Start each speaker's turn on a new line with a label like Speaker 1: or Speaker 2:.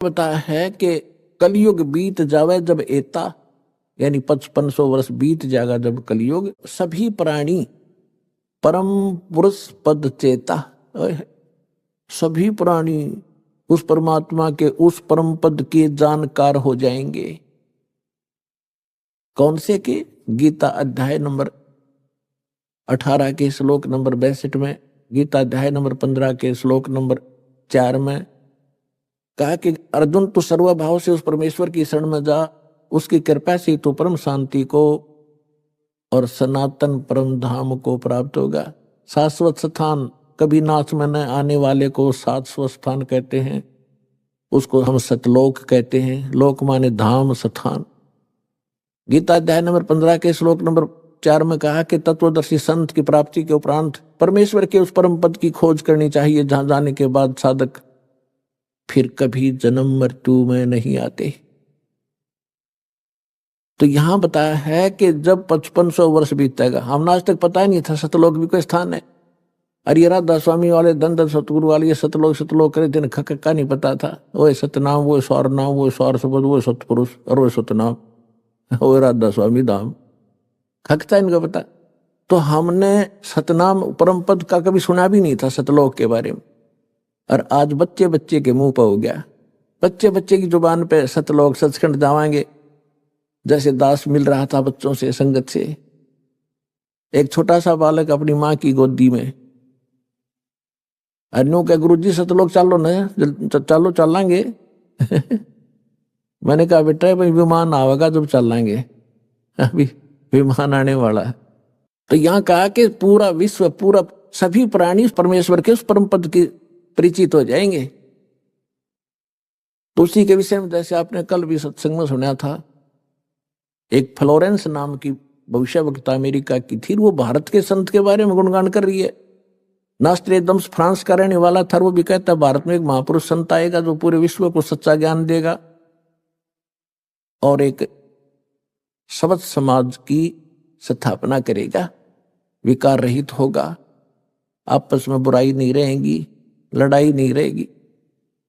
Speaker 1: बताया है कि कलयुग बीत जावे जब एता, यानी 5500 वर्ष बीत जाएगा जब कलयुग, सभी प्राणी परम पुरुष पद चेता, सभी प्राणी उस परमात्मा के उस परम पद के जानकार हो जाएंगे। कौन से के? गीता अध्याय नंबर 18 के श्लोक नंबर 62 में, गीता अध्याय नंबर 15 के श्लोक नंबर 4 में कहा कि अर्जुन तू सर्वभाव से उस परमेश्वर की शरण में जा, उसकी कृपा से तू परम शांति को और सनातन परम धाम को प्राप्त होगा। शाश्वत स्थान, कभी नाश में न आने वाले को शाश्वत स्थान कहते हैं, उसको हम सतलोक कहते हैं। लोक माने धाम, स्थान। गीता अध्याय नंबर 15 के श्लोक नंबर 4 में कहा कि तत्वदर्शी संत की प्राप्ति के उपरांत परमेश्वर के उस परम पद की खोज करनी चाहिए, जहां जाने के बाद साधक फिर कभी जन्म मृत्यु में नहीं आते। तो यहां बताया है कि जब 5500 वर्ष बीतेगा, हमने आज तक पता ही नहीं था सतलोक भी कोई स्थान है। अरे राधा स्वामी वाले धन सतगुरु वाले ये सतलोक करे दिन खक्का नहीं पता था। वो सतनाम, वो स्वर नाम, वो स्वर शब्द, वो सतपुरुष और वो सतनाम, वो राधा स्वामी धाम, खकता इनको पता। तो हमने सतनाम परम पद का कभी सुना भी नहीं था सतलोक के बारे में, और आज बच्चे बच्चे के मुंह पर हो गया। बच्चे बच्चे की जुबान पे सतलोक सचखंड जावांगे, जैसे दास मिल रहा था बच्चों से, संगत से। एक छोटा सा बालक अपनी माँ की गोदी में, अन्यों के गुरु जी सतलोक चलो न, चलो चलेंगे। मैंने कहा बेटा भाई विमान आवेगा जब चलेंगे, अभी विमान आने वाला है। तो यहाँ कहा कि पूरा विश्व, पूरा सभी प्राणी परमेश्वर के उस परम पद की परिचित हो जाएंगे। तो उसी के विषय में जैसे आपने कल भी सत्संग में सुना था, एक फ्लोरेंस नाम की भविष्य वक्ता अमेरिका की थी, वो भारत के संत के बारे में गुणगान कर रही है। नास्ट्रेडम्स फ्रांस का रहने वाला था, वो भी कहता है भारत में एक महापुरुष संत आएगा जो पूरे विश्व को सच्चा ज्ञान देगा और एक सबद समाज की स्थापना करेगा, विकार रहित होगा, आपस में बुराई नहीं रहेगी, लड़ाई नहीं रहेगी।